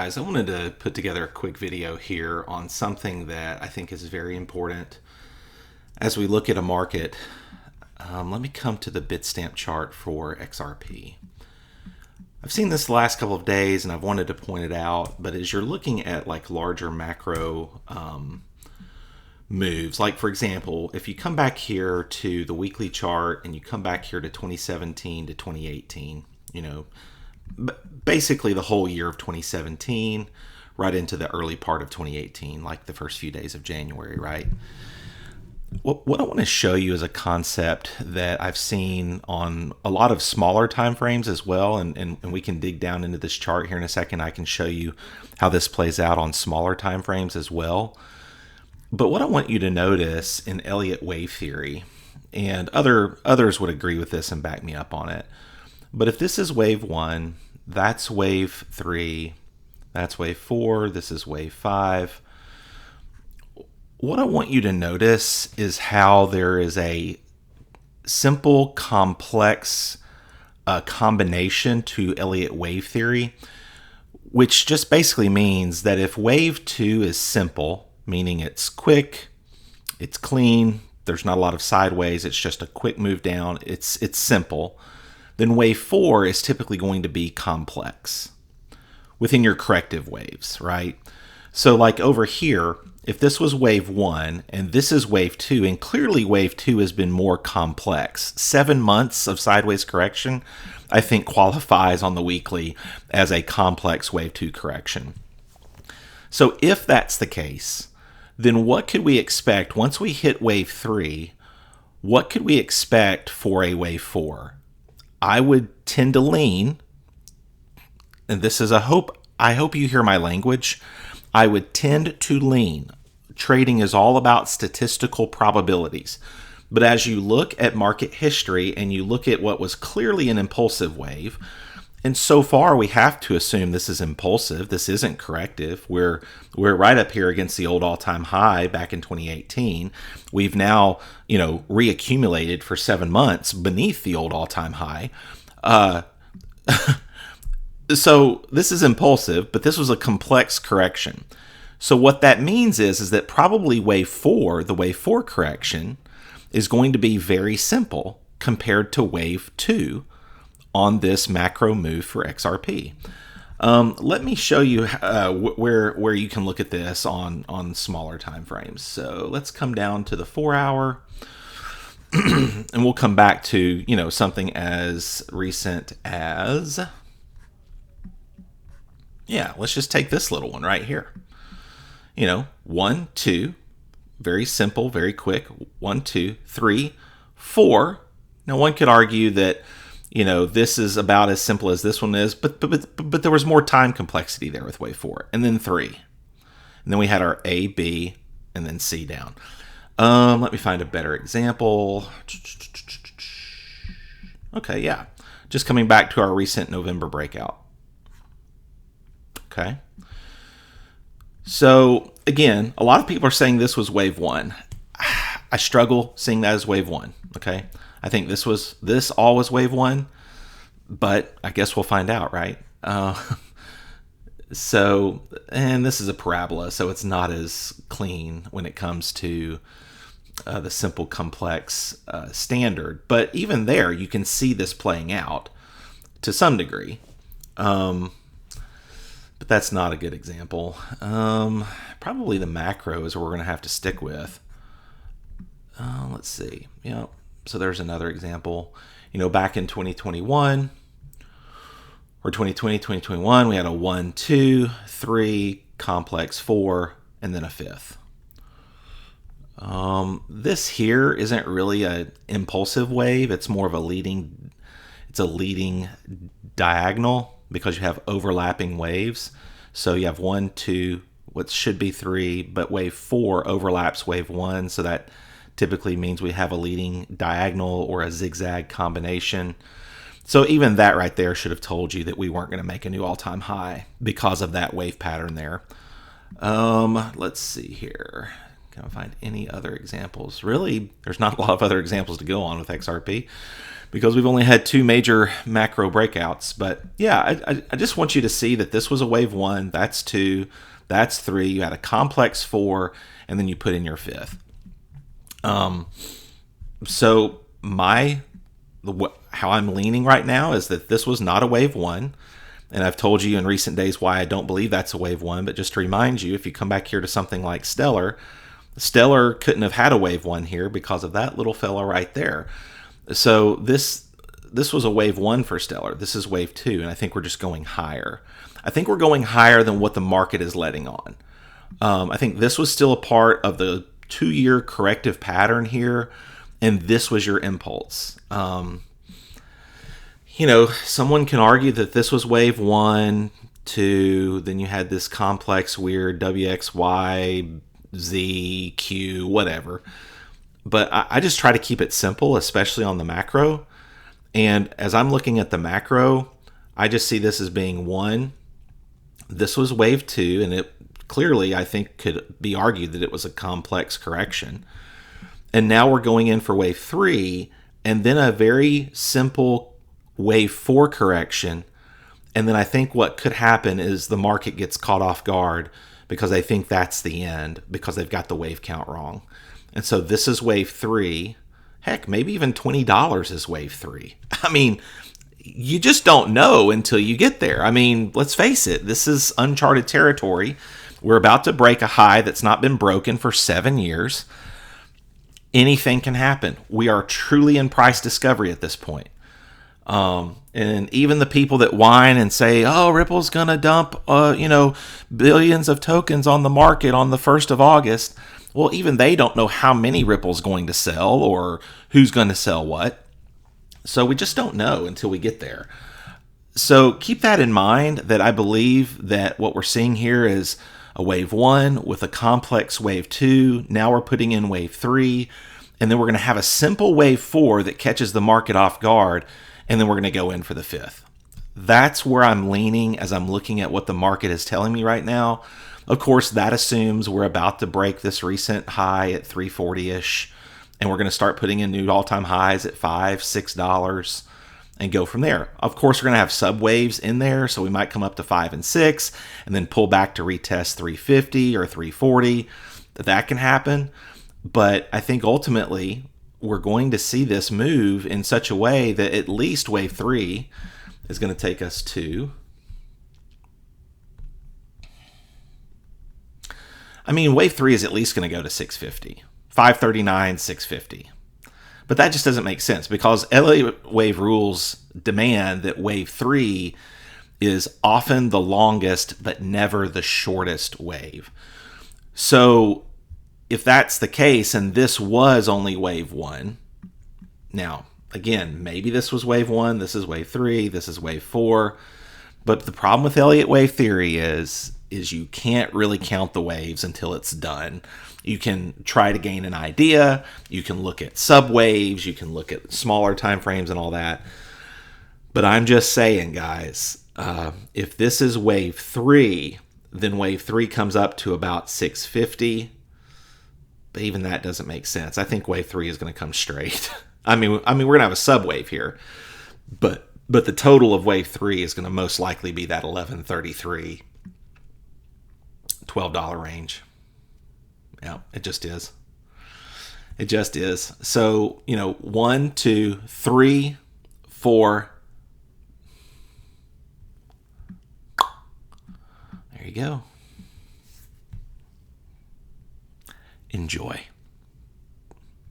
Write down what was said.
Guys, I wanted to put together a quick video here on something that I think is very important as we look at a market. Let me come to the Bitstamp chart for XRP. I've seen this the last couple of days and I've wanted to point it out, but as you're looking at like larger macro moves, like for example, if you come back here to the weekly chart and you come back here to 2017 to 2018, basically the whole year of 2017 right into the early part of 2018, like the first few days of January, right? What I want to show you is a concept that I've seen on a lot of smaller time frames as well, and we can dig down into this chart here in a second. I can show you how this plays out on smaller time frames as well. But what I want you to notice in Elliott Wave theory, and others would agree with this and back me up on it, but if this is wave 1, that's wave 3, that's wave 4, this is wave 5. What I want you to notice is how there is a simple, complex combination to Elliott Wave theory, which just basically means that if wave 2 is simple, meaning it's quick, it's clean, there's not a lot of sideways, it's just a quick move down, it's simple, then wave 4 is typically going to be complex within your corrective waves, right? So like over here, if this was wave 1 and this is wave 2, and clearly wave 2 has been more complex, 7 months of sideways correction, I think qualifies on the weekly as a complex wave 2 correction. So if that's the case, then what could we expect once we hit wave 3? What could we expect for a wave 4? I would tend to lean, and this is I hope you hear my language, I would tend to lean. Trading is all about statistical probabilities. But as you look at market history and you look at what was clearly an impulsive wave, and so far we have to assume this is impulsive, this isn't corrective. We're right up here against the old all-time high back in 2018. We've now, reaccumulated for 7 months beneath the old all-time high. So this is impulsive, but this was a complex correction. So what that means is that probably wave 4, the wave 4 correction, is going to be very simple compared to wave 2 on this macro move for XRP. Let me show you where you can look at this on smaller time frames. So let's come down to the 4-hour, and we'll come back to something as recent as, let's just take this little one right here. 1, 2, very simple, very quick. 1, 2, 3, 4. Now one could argue that this is about as simple as this one is, but there was more time complexity there with wave 4, and then 3, and then we had our A, B, and then C down. Let me find a better example. Okay, yeah, just coming back to our recent November breakout. Okay. So again, a lot of people are saying this was wave 1. I struggle seeing that as wave 1. Okay. I think this all was wave 1, but I guess we'll find out, right? So, and this is a parabola, so it's not as clean when it comes to the simple complex standard. But even there, you can see this playing out to some degree. But that's not a good example. Probably the macro is what we're going to have to stick with. Let's see. So there's another example. Back in 2021 or 2020, 2021, we had a 1, 2, 3, complex 4, and then a 5th. This here isn't really an impulsive wave. It's more of a leading diagonal, because you have overlapping waves. So you have 1, 2, what should be 3, but wave 4 overlaps wave 1. So that typically means we have a leading diagonal or a zigzag combination. So even that right there should have told you that we weren't going to make a new all-time high because of that wave pattern there. Let's see here. Can I find any other examples? Really, there's not a lot of other examples to go on with XRP because we've only had 2 major macro breakouts. But yeah, I just want you to see that this was a wave 1, that's 2, that's 3. You had a complex 4, and then you put in your 5th. So how I'm leaning right now is that this was not a wave 1. And I've told you in recent days why I don't believe that's a wave 1. But just to remind you, if you come back here to something like Stellar couldn't have had a wave 1 here because of that little fella right there. So this was a wave 1 for Stellar. This is wave 2, and I think we're just going higher. I think we're going higher than what the market is letting on. I think this was still a part of the 2-year corrective pattern here, and this was your impulse. Someone can argue that this was wave 1, 2, then you had this complex, weird WXY, Z, Q, whatever. But I just try to keep it simple, especially on the macro. And as I'm looking at the macro, I just see this as being 1. This was wave 2, and it clearly, I think, could be argued that it was a complex correction. And now we're going in for wave 3, and then a very simple wave 4 correction. And then I think what could happen is the market gets caught off guard because they think that's the end because they've got the wave count wrong. And so this is wave 3. Heck, maybe even $20 is wave 3. I mean, you just don't know until you get there. I mean, let's face it, this is uncharted territory. We're about to break a high that's not been broken for 7 years. Anything can happen. We are truly in price discovery at this point. And even the people that whine and say, oh, Ripple's going to dump, billions of tokens on the market on the 1st of August. Well, even they don't know how many Ripple's going to sell or who's going to sell what. So we just don't know until we get there. So keep that in mind, that I believe that what we're seeing here is a wave 1 with a complex wave 2. Now we're putting in wave 3. And then we're going to have a simple wave 4 that catches the market off guard. And then we're going to go in for the 5th. That's where I'm leaning as I'm looking at what the market is telling me right now. Of course, that assumes we're about to break this recent high at 340-ish. And we're going to start putting in new all-time highs at $5, $6 and go from there. Of course, we're going to have sub waves in there. So we might come up to 5 and 6 and then pull back to retest 350 or 340. That can happen. But I think ultimately, we're going to see this move in such a way that at least wave 3 is going to take us to, wave 3 is at least going to go to 650, 539, 650. But that just doesn't make sense because Elliott Wave rules demand that wave 3 is often the longest but never the shortest wave. So if that's the case, and this was only wave 1, now, again, maybe this was wave 1, this is wave 3, this is wave 4, but the problem with Elliott Wave theory is you can't really count the waves until it's done. You can try to gain an idea, you can look at subwaves, you can look at smaller time frames and all that, but I'm just saying, guys, if this is wave 3, then wave 3 comes up to about 650. But even that doesn't make sense. I think wave 3 is going to come straight. I mean, we're going to have a subwave here, but the total of wave 3 is going to most likely be that 1133, $12 range. Yeah, it just is. It just is. So 1, 2, 3, 4. There you go. Enjoy.